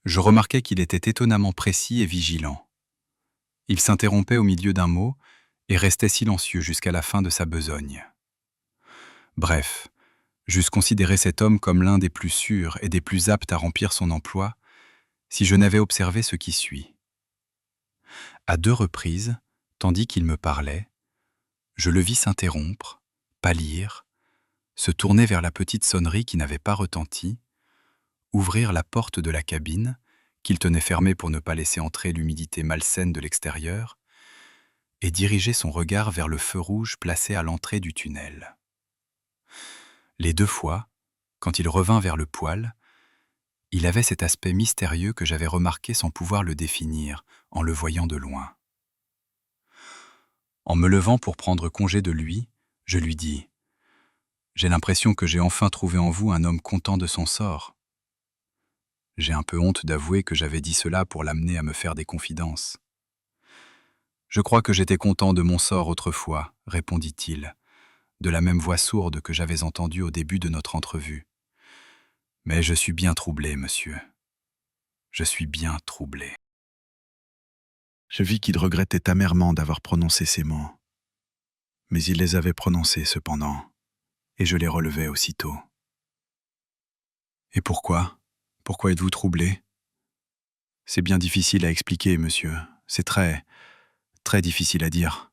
Je remarquai qu'il était étonnamment précis et vigilant. Il s'interrompait au milieu d'un mot et restait silencieux jusqu'à la fin de sa besogne. Bref, j'eusse considéré cet homme comme l'un des plus sûrs et des plus aptes à remplir son emploi si je n'avais observé ce qui suit. À 2 reprises, tandis qu'il me parlait, je le vis s'interrompre, pâlir, se tourner vers la petite sonnerie qui n'avait pas retenti, ouvrir la porte de la cabine, qu'il tenait fermée pour ne pas laisser entrer l'humidité malsaine de l'extérieur, et diriger son regard vers le feu rouge placé à l'entrée du tunnel. Les 2 fois, quand il revint vers le poêle, il avait cet aspect mystérieux que j'avais remarqué sans pouvoir le définir, en le voyant de loin. En me levant pour prendre congé de lui, je lui dis « J'ai l'impression que j'ai enfin trouvé en vous un homme content de son sort. » J'ai un peu honte d'avouer que j'avais dit cela pour l'amener à me faire des confidences. « Je crois que j'étais content de mon sort autrefois, » répondit-il, de la même voix sourde que j'avais entendue au début de notre entrevue. « Mais je suis bien troublé, monsieur. Je suis bien troublé. » Je vis qu'il regrettait amèrement d'avoir prononcé ces mots. Mais il les avait prononcés cependant, et je les relevai aussitôt. « Et pourquoi ? Pourquoi êtes-vous troublé ? » ?»« C'est bien difficile à expliquer, monsieur. C'est très difficile à dire.